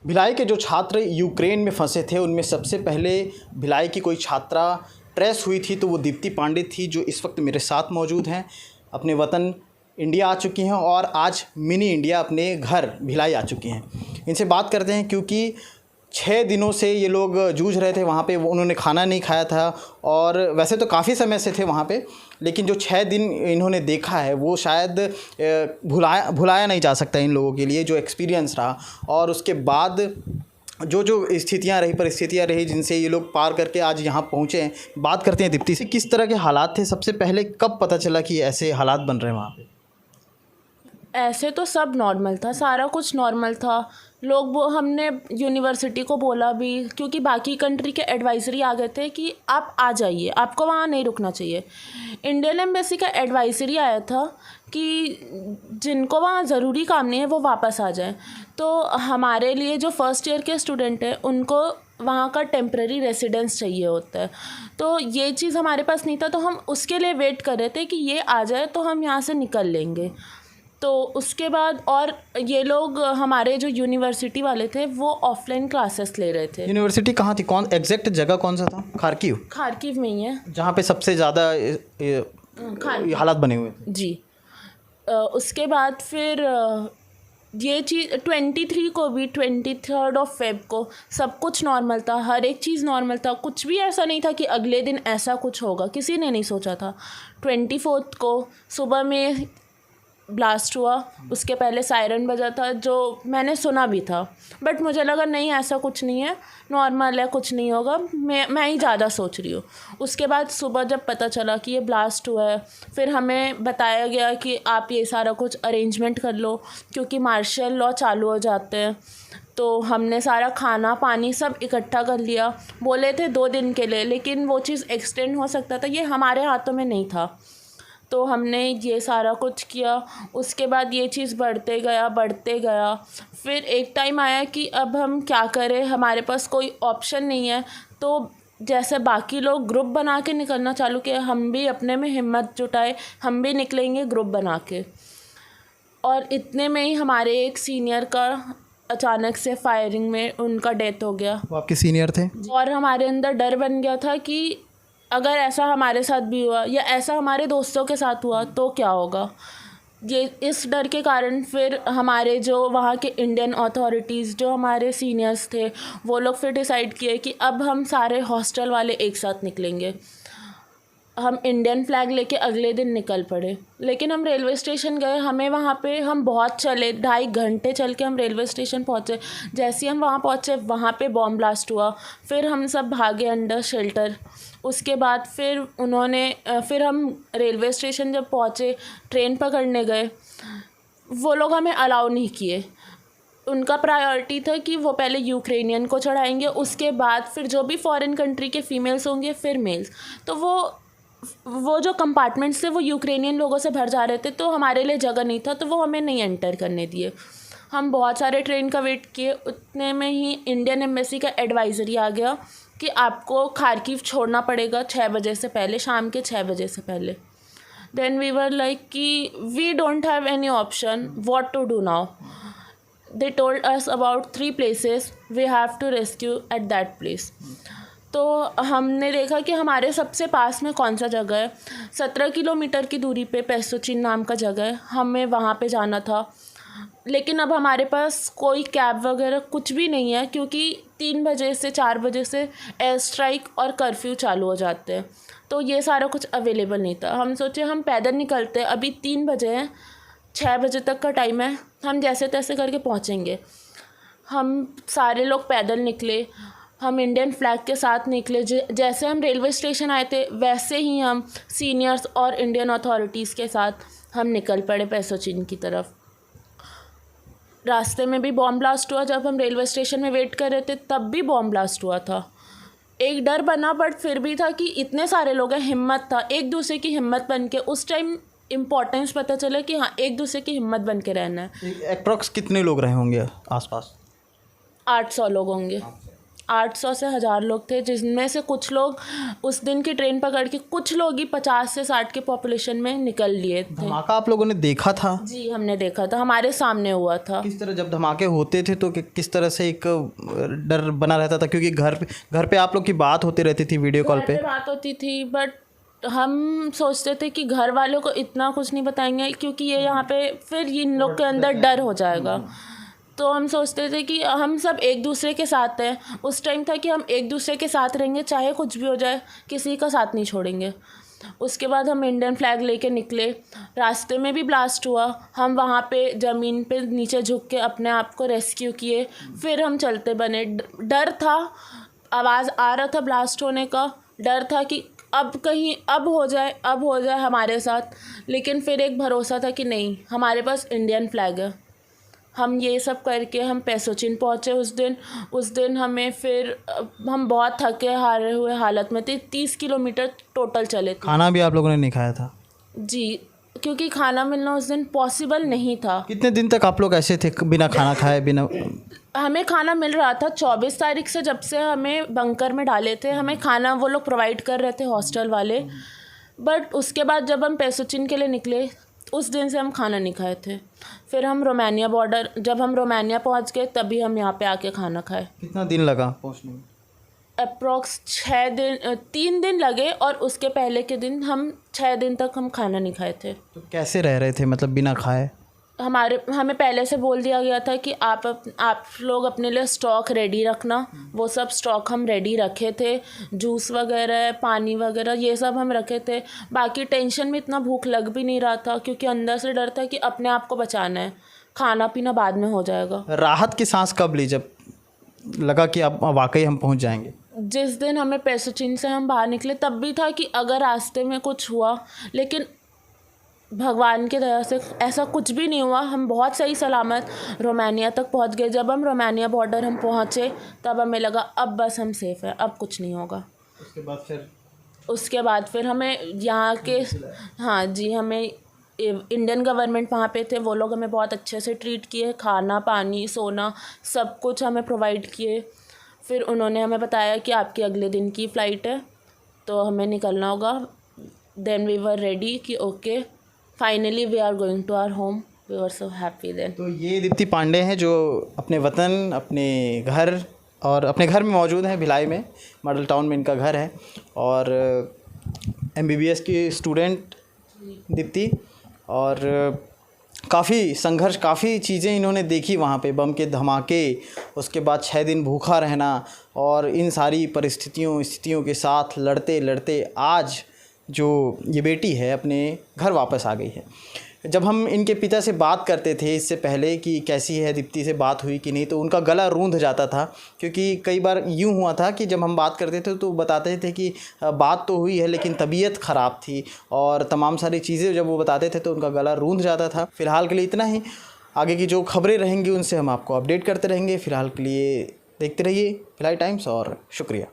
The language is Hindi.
भिलाई के जो छात्र यूक्रेन में फंसे थे उनमें सबसे पहले भिलाई की कोई छात्रा ट्रेस हुई थी, तो वो दीप्ति पांडे थी, जो इस वक्त मेरे साथ मौजूद हैं। अपने वतन इंडिया आ चुकी हैं और आज मिनी इंडिया अपने घर भिलाई आ चुकी हैं। इनसे बात करते हैं, क्योंकि 6 दिनों से ये लोग जूझ रहे थे वहाँ पे। उन्होंने खाना नहीं खाया था और वैसे तो काफ़ी समय से थे वहाँ पे, लेकिन जो 6 दिन इन्होंने देखा है वो शायद भुलाया नहीं जा सकता इन लोगों के लिए, जो एक्सपीरियंस रहा। और उसके बाद जो परिस्थितियाँ रही जिनसे ये लोग पार करके आज यहाँ पहुँचे हैं। बात करते हैं दीप्ति से, किस तरह के हालात थे? सबसे पहले कब पता चला कि ऐसे हालात बन रहे हैं वहाँ पे? ऐसे तो सब नॉर्मल था, सारा कुछ नॉर्मल था। लोग वो हमने यूनिवर्सिटी को बोला भी, क्योंकि बाकी कंट्री के एडवाइजरी आ गए थे कि आप आ जाइए, आपको वहाँ नहीं रुकना चाहिए। इंडियन एम्बेसी का एडवाइजरी आया था कि जिनको वहाँ ज़रूरी काम नहीं है वो वापस आ जाएं। तो हमारे लिए जो फर्स्ट ईयर के स्टूडेंट हैं उनको वहाँ का टेम्प्रेरी रेसिडेंस चाहिए होता है, तो ये चीज़ हमारे पास नहीं था। तो हम उसके लिए वेट कर रहे थे कि ये आ जाए तो हम यहाँ से निकल लेंगे। तो उसके बाद और ये लोग हमारे जो यूनिवर्सिटी वाले थे वो ऑफलाइन क्लासेस ले रहे थे। यूनिवर्सिटी कहाँ थी? कौन एग्जैक्ट जगह कौन सा था? खारकीव में ही है, जहाँ पे सबसे ज़्यादा हालात बने हुए थे। जी। उसके बाद फिर ये चीज़ 23 को भी 23 फेब को सब कुछ नॉर्मल था, हर एक चीज़ नॉर्मल था। कुछ भी ऐसा नहीं था कि अगले दिन ऐसा कुछ होगा, किसी ने नहीं सोचा था। 24 को सुबह में ब्लास्ट हुआ, उसके पहले सायरन बजा था, जो मैंने सुना भी था, बट मुझे लगा नहीं ऐसा कुछ नहीं है, नॉर्मल है, कुछ नहीं होगा, मैं ही ज़्यादा सोच रही हूँ। उसके बाद सुबह जब पता चला कि ये ब्लास्ट हुआ है, फिर हमें बताया गया कि आप ये सारा कुछ अरेंजमेंट कर लो, क्योंकि मार्शल लॉ चालू हो जाते हैं। तो हमने सारा खाना पानी सब इकट्ठा कर लिया। बोले थे 2 दिन के लिए, लेकिन वो चीज़ एक्सटेंड हो सकता था, ये हमारे हाथों में नहीं था। तो हमने ये सारा कुछ किया। उसके बाद ये चीज़ बढ़ते गया। फिर एक टाइम आया कि अब हम क्या करें, हमारे पास कोई ऑप्शन नहीं है। तो जैसे बाकी लोग ग्रुप बना के निकलना चालू किया, हम भी अपने में हिम्मत जुटाए, हम भी निकलेंगे ग्रुप बना के। और इतने में ही हमारे एक सीनियर का अचानक से फायरिंग में उनका डेथ हो गया। वो आपके सीनियर थे? और हमारे अंदर डर बन गया था कि अगर ऐसा हमारे साथ भी हुआ या ऐसा हमारे दोस्तों के साथ हुआ तो क्या होगा। ये इस डर के कारण फिर हमारे जो वहाँ के इंडियन अथॉरिटीज़, जो हमारे सीनियर्स थे, वो लोग फिर डिसाइड किए कि अब हम सारे हॉस्टल वाले एक साथ निकलेंगे। हम इंडियन फ्लैग लेके अगले दिन निकल पड़े। लेकिन हम रेलवे स्टेशन गए, हमें वहाँ पे हम बहुत चले, 2.5 घंटे चल के हम रेलवे स्टेशन पहुँचे। जैसे ही हम वहाँ पहुँचे, वहाँ पे बॉम्ब ब्लास्ट हुआ। फिर हम सब भागे अंडर शेल्टर। उसके बाद फिर हम रेलवे स्टेशन जब पहुँचे, ट्रेन पकड़ने गए, वो लोग हमें अलाउ नहीं किए। उनका प्रायोरिटी था कि वो पहले यूक्रेनियन को चढ़ाएंगे, उसके बाद फिर जो भी फॉरेन कंट्री के फीमेल्स होंगे फिर मेल्स। तो वो जो कंपार्टमेंट्स थे वो यूक्रेनियन लोगों से भर जा रहे थे, तो हमारे लिए जगह नहीं था, तो वो हमें नहीं एंटर करने दिए। हम बहुत सारे ट्रेन का वेट किए। उतने में ही इंडियन एम्बेसी का एडवाइजरी आ गया कि आपको खारकीव छोड़ना पड़ेगा 6 बजे से पहले, शाम के 6 बजे से पहले। देन वी वर लाइक कि we don't have any option, what to do now. They told us about 3 places, we have to rescue at that place. तो हमने देखा कि हमारे सबसे पास में कौन सा जगह है। 17 किलोमीटर की दूरी पे पेसोचिन नाम का जगह है, हमें वहाँ पे जाना था। लेकिन अब हमारे पास कोई कैब वगैरह कुछ भी नहीं है, क्योंकि 3 बजे से 4 बजे से एयर स्ट्राइक और कर्फ्यू चालू हो जाते हैं, तो ये सारा कुछ अवेलेबल नहीं था। हम सोचे हम पैदल निकलते, अभी 3 बजे हैं, 6 बजे तक का टाइम है, हम जैसे तैसे करके पहुँचेंगे। हम सारे लोग पैदल निकले, हम इंडियन फ्लैग के साथ निकले। जैसे हम रेलवे स्टेशन आए थे वैसे ही हम सीनियर्स और इंडियन अथॉरिटीज़ के साथ हम निकल पड़े पेसोचिन की तरफ। रास्ते में भी बॉम्ब ब्लास्ट हुआ। जब हम रेलवे स्टेशन में वेट कर रहे थे तब भी बॉम्ब ब्लास्ट हुआ था। एक डर बना, बट फिर भी था कि इतने सारे लोग हैं, हिम्मत था, एक दूसरे की हिम्मत बन के उस टाइम इम्पोर्टेंस पता चला कि हाँ एक दूसरे की हिम्मत बन के रहना है। अप्रॉक्स कितने लोग रहे होंगे आसपास? 800 लोग होंगे। 800 से 1000 लोग थे, जिनमें से कुछ लोग उस दिन की ट्रेन पकड़ के, कुछ लोग ही 50 से 60 के पॉपुलेशन में निकल लिए थे। धमाका आप लोगों ने देखा था? जी, हमने देखा था, हमारे सामने हुआ था। किस तरह जब धमाके होते थे तो किस तरह से एक डर बना रहता था, क्योंकि घर पे आप लोग की बात होती रहती थी वीडियो कॉल पे? बात होती थी, बट हम सोचते थे कि घर वालों को इतना कुछ नहीं बताएंगे, क्योंकि ये यहाँ पे फिर इन लोग के अंदर डर हो जाएगा। तो हम सोचते थे कि हम सब एक दूसरे के साथ हैं। उस टाइम था कि हम एक दूसरे के साथ रहेंगे, चाहे कुछ भी हो जाए, किसी का साथ नहीं छोड़ेंगे। उसके बाद हम इंडियन फ्लैग लेके निकले। रास्ते में भी ब्लास्ट हुआ, हम वहाँ पे ज़मीन पे नीचे झुक के अपने आप को रेस्क्यू किए, फिर हम चलते बने। डर था, आवाज़ आ रहा था ब्लास्ट होने का, डर था कि अब कहीं अब हो जाए हमारे साथ। लेकिन फिर एक भरोसा था कि नहीं, हमारे पास इंडियन फ्लैग है। हम ये सब करके हम पैसोचिन पहुँचे उस दिन हमें फिर हम बहुत थके हारे हुए हालत में थे। 30 किलोमीटर टोटल चले थे। खाना भी आप लोगों ने नहीं खाया था? जी, क्योंकि खाना मिलना उस दिन पॉसिबल नहीं था। कितने दिन तक आप लोग ऐसे थे बिना खाना खाए? बिना हमें खाना मिल रहा था 24 तारीख से, जब से हमें बंकर में डाले थे हमें खाना वो लोग प्रोवाइड कर रहे थे, हॉस्टल वाले। बट उसके बाद जब हम पैसोचिन के लिए निकले, उस दिन से हम खाना नहीं खाए थे। फिर हम रोमानिया बॉर्डर, जब हम रोमानिया पहुंच गए तभी हम यहाँ पे आके खाना खाए। कितना दिन लगा पहुंचने में? अप्रॉक्स 3 दिन लगे, और उसके पहले के दिन हम 6 दिन तक हम खाना नहीं खाए थे। तो कैसे रह रहे थे, मतलब बिना खाए? हमें पहले से बोल दिया गया था कि आप लोग अपने लिए स्टॉक रेडी रखना। वो सब स्टॉक हम रेडी रखे थे, जूस वगैरह, पानी वगैरह, ये सब हम रखे थे। बाकी टेंशन में इतना भूख लग भी नहीं रहा था, क्योंकि अंदर से डर था कि अपने आप को बचाना है, खाना पीना बाद में हो जाएगा। राहत की सांस कब ली जब लगा कि अब वाकई हम पहुंच जाएंगे? जिस दिन हमें पैसोचिन से हम बाहर निकले तब भी था कि अगर रास्ते में कुछ हुआ, लेकिन भगवान की दया से ऐसा कुछ भी नहीं हुआ। हम बहुत सही सलामत रोमानिया तक पहुंच गए। जब हम रोमानिया बॉर्डर हम पहुंचे तब हमें लगा अब बस हम सेफ़ हैं, अब कुछ नहीं होगा। उसके बाद फिर हमें यहाँ के, हाँ जी, हमें इंडियन गवर्नमेंट वहाँ पे थे, वो लोग हमें बहुत अच्छे से ट्रीट किए, खाना पानी सोना सब कुछ हमें प्रोवाइड किए। फिर उन्होंने हमें बताया कि आपकी अगले दिन की फ़्लाइट है तो हमें निकलना होगा। देन वी वर रेडी कि okay finally we are going to our home. We were so happy then. तो ये दीप्ति पांडे हैं जो अपने वतन, अपने घर और अपने घर में मौजूद हैं, भिलाई में, मॉडल टाउन में इनका घर है। और MBBS की स्टूडेंट दीप्ति, और काफ़ी संघर्ष, काफ़ी चीज़ें इन्होंने देखी वहाँ पे, बम के धमाके, उसके बाद 6 दिन भूखा रहना, और इन सारी स्थितियों के साथ लड़ते लड़ते आज जो ये बेटी है अपने घर वापस आ गई है। जब हम इनके पिता से बात करते थे इससे पहले कि कैसी है दीप्ति, से बात हुई कि नहीं, तो उनका गला रूंध जाता था, क्योंकि कई बार यूँ हुआ था कि जब हम बात करते थे तो बताते थे कि बात तो हुई है लेकिन तबीयत ख़राब थी, और तमाम सारी चीज़ें जब वो बताते थे तो उनका गला रूंध जाता था। फ़िलहाल के लिए इतना ही, आगे की जो खबरें रहेंगी उनसे हम आपको अपडेट करते रहेंगे। फ़िलहाल के लिए देखते रहिए भिलाई टाइम्स, और शुक्रिया।